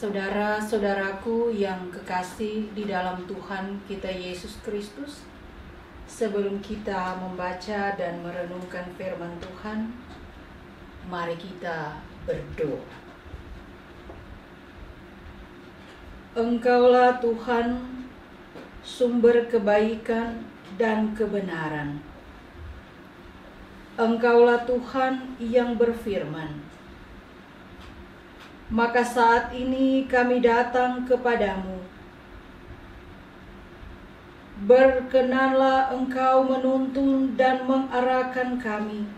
Saudara-saudaraku yang kekasih di dalam Tuhan kita Yesus Kristus, sebelum kita membaca dan merenungkan firman Tuhan, mari kita berdoa. Engkaulah Tuhan, sumber kebaikan dan kebenaran. Engkaulah Tuhan yang berfirman. Maka saat ini kami datang kepadamu. Berkenanlah Engkau menuntun dan mengarahkan kami.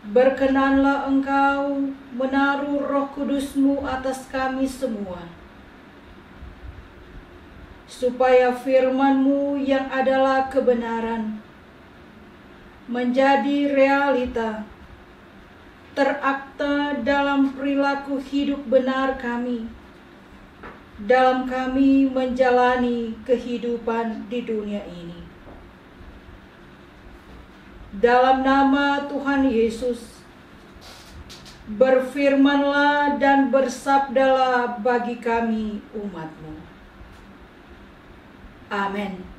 Berkenanlah Engkau menaruh Roh Kudus-Mu atas kami semua, supaya firman-Mu yang adalah kebenaran menjadi realita, terakta dalam perilaku hidup benar kami, dalam kami menjalani kehidupan di dunia ini. Dalam nama Tuhan Yesus, berfirmanlah dan bersabdalah bagi kami umat-Mu. Amin.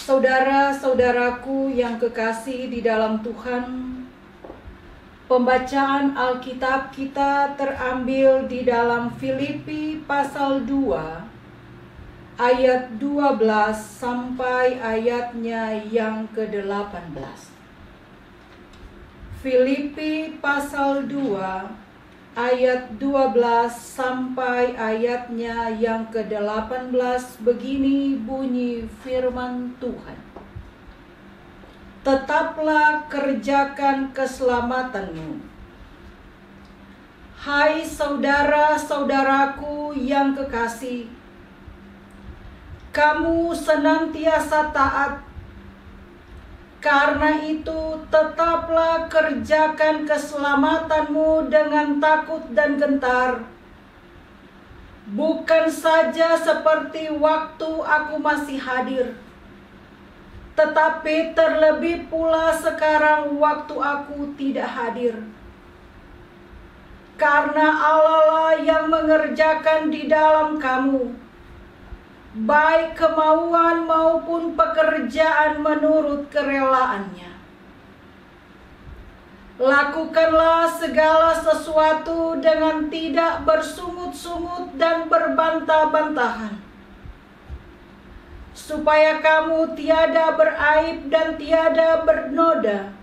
Saudara-saudaraku yang kekasih di dalam Tuhan, pembacaan Alkitab kita terambil di dalam Filipi pasal 2 ayat 12 sampai ayatnya yang ke-18. Filipi pasal 2 ayat 12 sampai ayatnya yang ke-18, begini bunyi firman Tuhan. Tetaplah kerjakan keselamatanmu, hai saudara-saudaraku yang kekasih. Kamu senantiasa taat. Karena itu tetaplah kerjakan keselamatanmu dengan takut dan gentar. Bukan saja seperti waktu aku masih hadir, tetapi terlebih pula sekarang waktu aku tidak hadir. Karena Allah lah yang mengerjakan di dalam kamu, baik kemauan maupun pekerjaan menurut kerelaannya. Lakukanlah segala sesuatu dengan tidak bersungut-sungut dan berbantah-bantahan, supaya kamu tiada beraib dan tiada bernoda,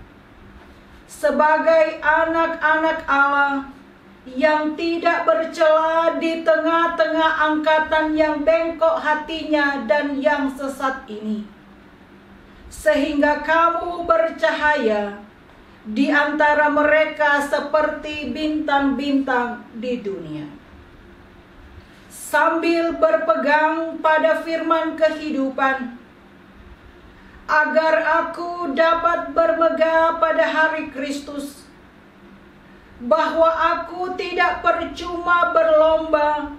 sebagai anak-anak Allah yang tidak bercela di tengah-tengah angkatan yang bengkok hatinya dan yang sesat ini, sehingga kamu bercahaya di antara mereka seperti bintang-bintang di dunia, sambil berpegang pada firman kehidupan, agar aku dapat bermegah pada hari Kristus, bahwa aku tidak percuma berlomba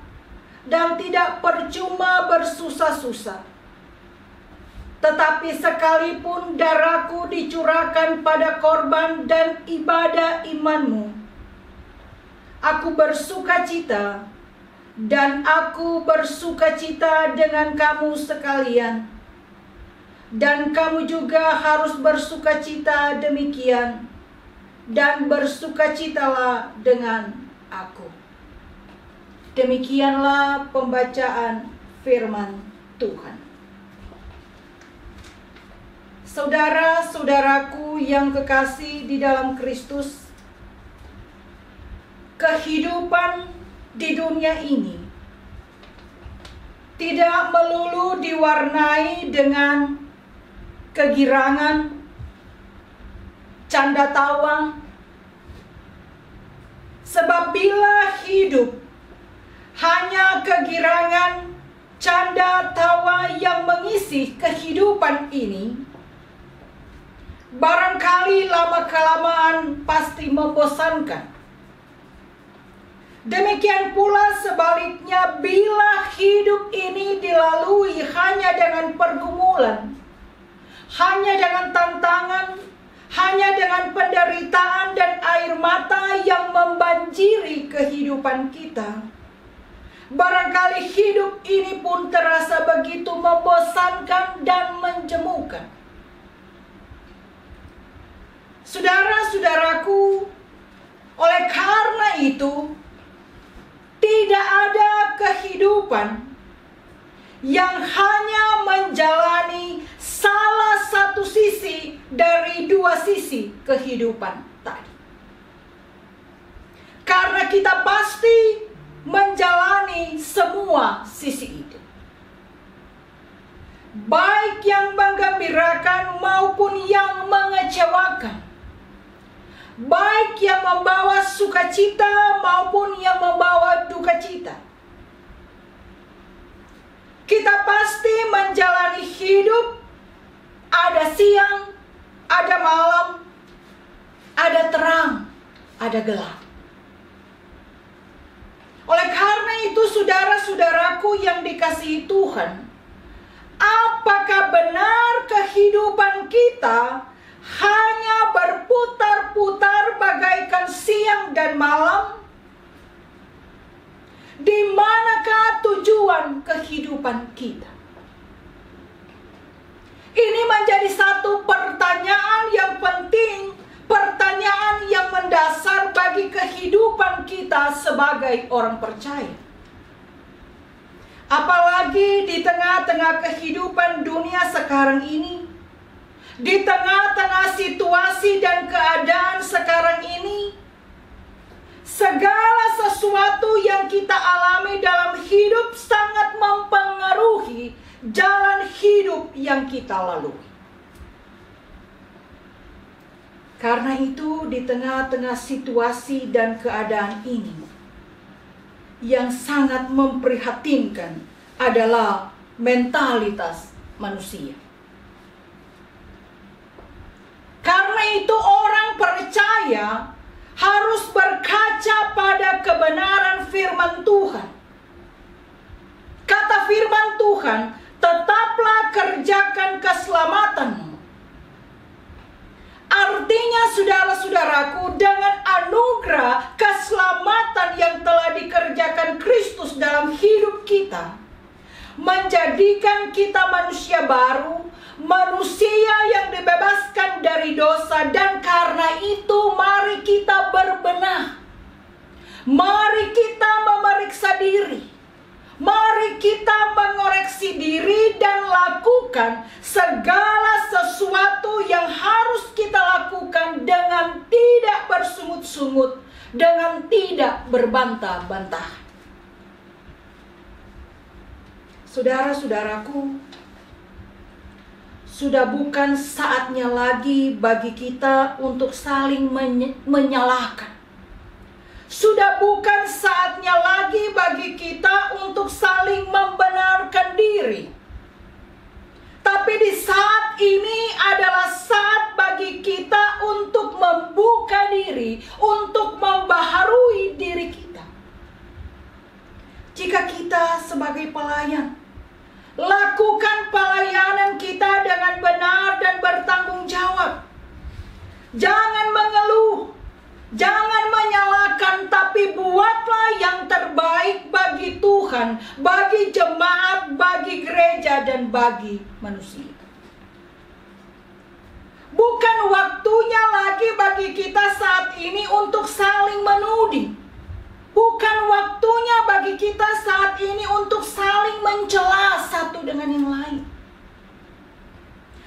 dan tidak percuma bersusah-susah. Tetapi sekalipun darahku dicurahkan pada korban dan ibadah imanmu, aku bersukacita, dan aku bersukacita dengan kamu sekalian. Dan kamu juga harus bersukacita demikian, dan bersukacitalah dengan aku. Demikianlah pembacaan firman Tuhan. Saudara-saudaraku yang kekasih di dalam Kristus, kehidupan di dunia ini tidak melulu diwarnai dengan kegirangan, canda tawa. Sebab bila hidup hanya kegirangan, canda tawa yang mengisi kehidupan ini, barangkali lama-kelamaan pasti membosankan. Demikian pula sebaliknya, bila hidup ini dilalui hanya dengan pergumulan, hanya dengan tantangan, hanya dengan penderitaan dan air mata yang membanjiri kehidupan kita. Barangkali hidup ini pun terasa begitu membosankan dan menjemukan. Saudara-saudaraku, oleh karena itu, tidak ada kehidupan yang hanya menjalani salah satu sisi dari dua sisi kehidupan tadi. Karena kita pasti menjalani semua sisi itu. Baik yang menggembirakan maupun yang mengecewakan. Baik yang membawa sukacita maupun yang membawa duka cita. Kita pasti menjalani hidup, ada siang, ada malam, ada terang, ada gelap. Oleh karena itu, saudara-saudaraku yang dikasihi Tuhan, apakah benar kehidupan kita hanya berputar-putar bagaikan siang dan malam? Di manakah tujuan kehidupan kita? Ini menjadi satu pertanyaan yang penting, pertanyaan yang mendasar bagi kehidupan kita sebagai orang percaya. Apalagi di tengah-tengah kehidupan dunia sekarang ini, di tengah-tengah situasi dan keadaan sekarang ini, segala sesuatu yang kita alami dalam hidup sangat mempengaruhi jalan hidup yang kita lalui. Karena itu, di tengah-tengah situasi dan keadaan ini, yang sangat memprihatinkan adalah mentalitas manusia. Karena itu, orang percaya harus berkaca pada kebenaran firman Tuhan. Kata firman Tuhan, tetaplah kerjakan keselamatanmu. Artinya, saudara-saudaraku, dengan anugerah keselamatan yang telah dikerjakan Kristus dalam hidup kita, menjadikan kita manusia baru, manusia yang dibebaskan dari dosa. Dan karena itu, mari kita berbenah. Mari kita memeriksa diri. Mari kita mengoreksi diri dan lakukan segala sesuatu yang harus kita lakukan dengan tidak bersungut-sungut, dengan tidak berbantah-bantah. Saudara-saudaraku, sudah bukan saatnya lagi bagi kita untuk saling menyalahkan. Sudah bukan saatnya lagi bagi kita untuk saling membenarkan diri. Tapi di saat ini adalah saat bagi kita untuk membuka diri, untuk membaharui diri kita. Jika kita sebagai pelayan, lakukan pelayanan kita dengan benar dan bertanggung jawab. Jangan mengeluh, jangan menyalahkan, tapi buatlah yang terbaik bagi Tuhan, bagi jemaat, bagi gereja, dan bagi manusia. Bukan waktunya lagi bagi kita saat ini untuk saling menuding. Bukan waktunya bagi kita saat ini untuk saling mencela satu dengan yang lain.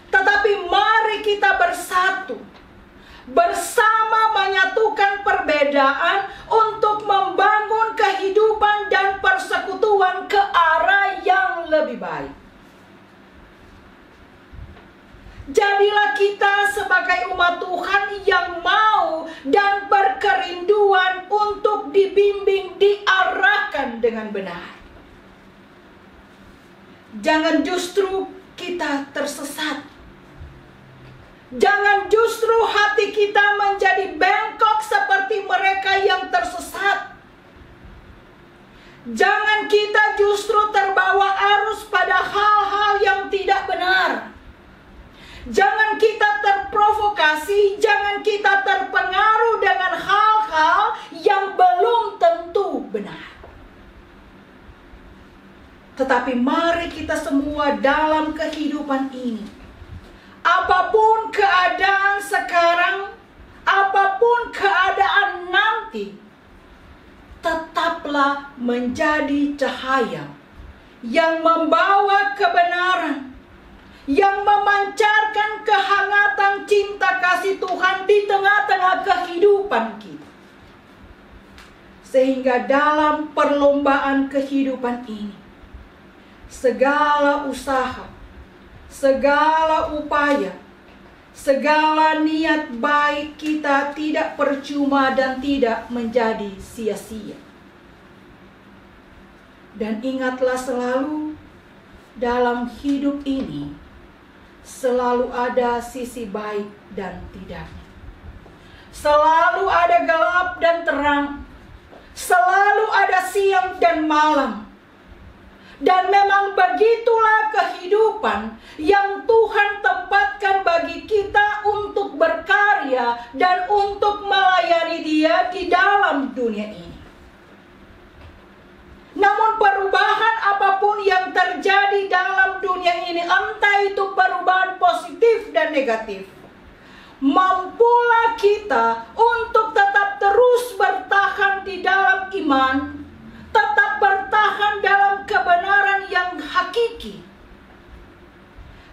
Tetapi mari kita bersatu, bersama menyatukan perbedaan untuk membangun kehidupan dan persekutuan ke arah yang lebih baik. Jadilah kita sebagai umat Tuhan yang mau dan berkerinduan untuk dibimbing, diarahkan dengan benar. Jangan justru kita tersesat. Jangan justru hati kita menjadi bengkok seperti mereka yang tersesat. Jangan kita justru terbawa arus pada hal-hal yang tidak benar. Jangan kita terprovokasi, jangan Tetapi mari kita semua dalam kehidupan ini, apapun keadaan sekarang, apapun keadaan nanti, tetaplah menjadi cahaya yang membawa kebenaran, yang memancarkan kehangatan cinta kasih Tuhan di tengah-tengah kehidupan kita. Sehingga dalam perlombaan kehidupan ini, segala usaha, segala upaya, segala niat baik kita tidak percuma dan tidak menjadi sia-sia. Dan ingatlah selalu, dalam hidup ini selalu ada sisi baik dan tidaknya. Selalu ada gelap dan terang. Selalu ada siang dan malam. Dan memang begitulah kehidupan yang Tuhan tempatkan bagi kita untuk berkarya dan untuk melayani Dia di dalam dunia ini. Namun perubahan apapun yang terjadi dalam dunia ini, entah itu perubahan positif dan negatif, mampulah kita untuk tetap terus bertahan di dalam iman, tetap bertahan dalam kebenaran yang hakiki.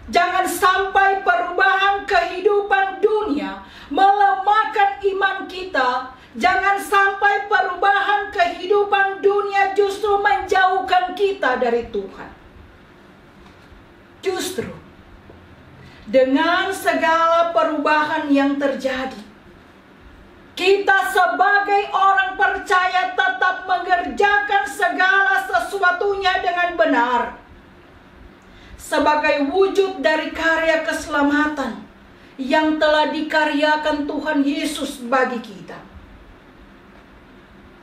Jangan sampai perubahan kehidupan dunia melemahkan iman kita. Jangan sampai perubahan kehidupan dunia justru menjauhkan kita dari Tuhan. Justru dengan segala perubahan yang terjadi, kita sebagai orang percaya tetap mengerjakan segala sesuatunya dengan benar, sebagai wujud dari karya keselamatan yang telah dikaryakan Tuhan Yesus bagi kita.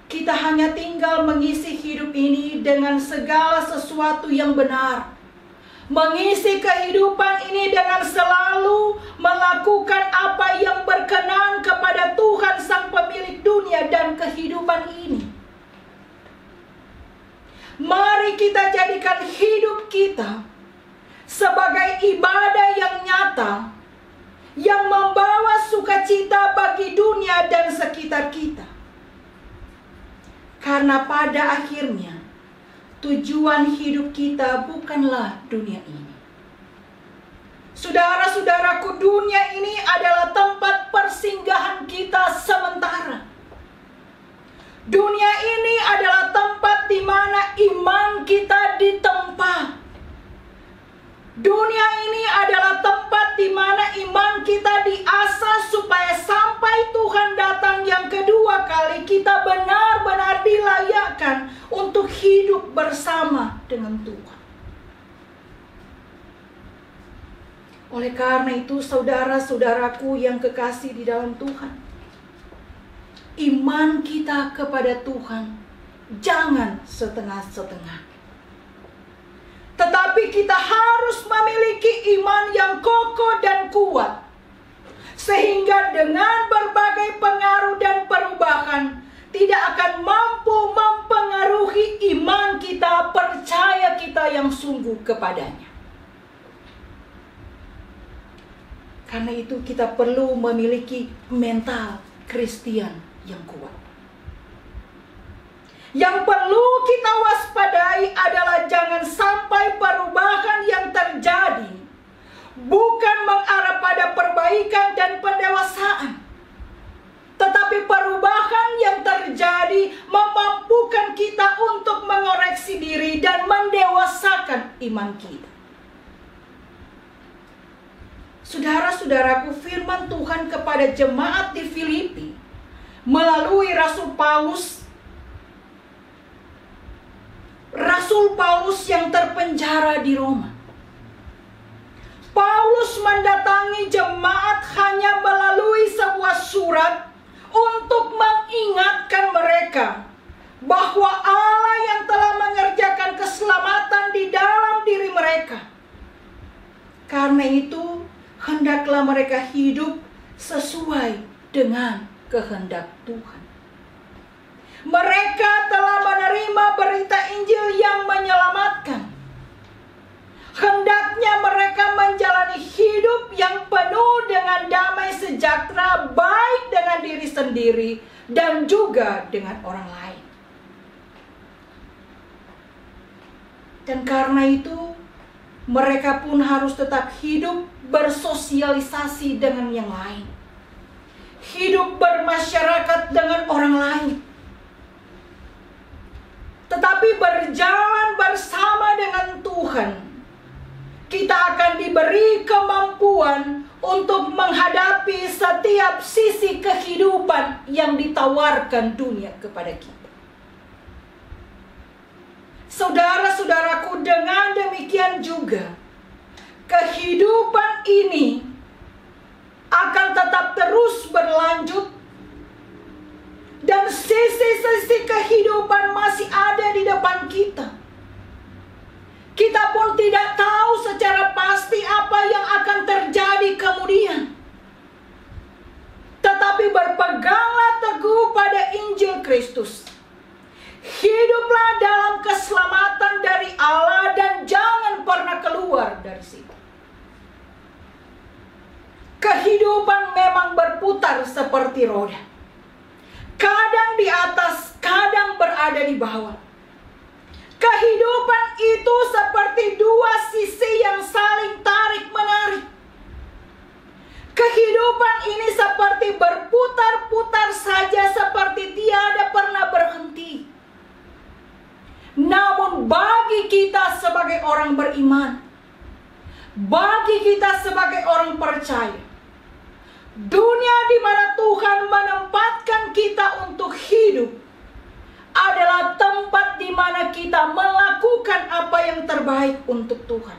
Kita hanya tinggal mengisi hidup ini dengan segala sesuatu yang benar, mengisi kehidupan ini dengan selalu melakukan apa yang berkenan kepada Tuhan Sang Pemilik dunia dan kehidupan ini. Mari kita jadikan hidup kita sebagai ibadah yang nyata, yang membawa sukacita bagi dunia dan sekitar kita. Karena pada akhirnya tujuan hidup kita bukanlah dunia ini. Saudara-saudaraku, dunia ini adalah tempat persinggahan kita sementara. Dunia ini adalah tempat di mana iman kita ditempa. Dunia ini adalah tempat di mana iman kita diasah supaya sampai Tuhan datang yang kedua kali kita benar-benar dilayakkan untuk hidup bersama dengan Tuhan. Oleh karena itu, saudara-saudaraku yang kekasih di dalam Tuhan, iman kita kepada Tuhan jangan setengah-setengah. Tetapi kita harus memiliki iman yang kokoh dan kuat, sehingga dengan berbagai pengaruh dan perubahan tidak akan mampu mempengaruhi iman kita, percaya kita yang sungguh kepadanya. Karena itu kita perlu memiliki mental Kristen yang kuat. Yang perlu kita waspadai adalah jangan sampai perubahan yang terjadi bukan mengarah pada perbaikan dan pendewasaan, tetapi perubahan yang terjadi memampukan kita untuk mengoreksi diri dan mendewasakan iman kita. Saudara-saudaraku, firman Tuhan kepada jemaat di Filipi melalui Rasul Paulus yang terpenjara di Roma. Paulus mendatangi jemaat hanya melalui sebuah surat untuk mengingatkan mereka bahwa Allah yang telah mengerjakan keselamatan di dalam diri mereka. Karena itu, hendaklah mereka hidup sesuai dengan kehendak Tuhan. Mereka telah menerima berita Injil yang menyelamatkan. yang penuh dengan damai sejahtera, baik dengan diri sendiri dan juga dengan orang lain. Dan karena itu, mereka pun harus tetap hidup bersosialisasi dengan yang lain. Hidup bermasyarakat dengan orang lain. Tetapi berjalan bersama dengan Tuhan, kita akan diberi kemampuan untuk menghadapi setiap sisi kehidupan yang ditawarkan dunia kepada kita. Saudara-saudaraku, dengan demikian juga kehidupan ini akan tetap terus berlanjut, dan sisi-sisi kehidupan masih ada di depan kita. Kita pun tidak tahu secara pasti apa yang akan terjadi kemudian. Tetapi berpeganglah teguh pada Injil Kristus. Hiduplah dalam keselamatan dari Allah dan jangan pernah keluar dari situ. Kehidupan memang berputar seperti roda. Kadang di atas, kadang berada di bawah. Kehidupan itu seperti dua sisi yang saling tarik-menarik. Kehidupan ini seperti berputar-putar saja, seperti tiada pernah berhenti. Namun bagi kita sebagai orang beriman, bagi kita sebagai orang percaya, dunia di mana Tuhan menempatkan kita untuk hidup adalah tempat di mana kita melakukan apa yang terbaik untuk Tuhan.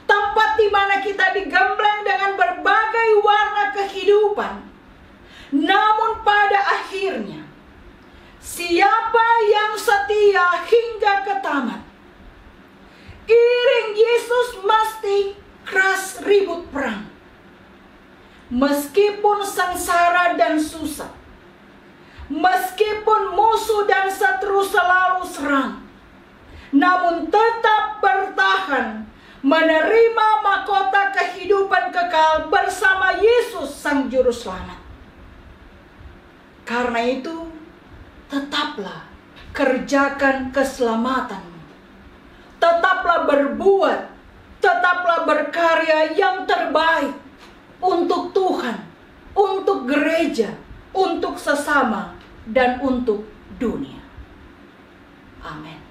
Tempat di mana kita digembleng dengan berbagai warna kehidupan. Namun pada akhirnya, siapa yang setia hingga ke tamat, iring Yesus mesti keras ribut perang. Meskipun sengsara dan susah, meskipun musuh dan setru selalu serang, namun tetap bertahan, menerima mahkota kehidupan kekal bersama Yesus Sang Juru Selamat. Karena itu, tetaplah kerjakan keselamatanmu. Tetaplah berbuat, tetaplah berkarya yang terbaik untuk Tuhan, untuk gereja, untuk sesama, dan untuk dunia. Amin.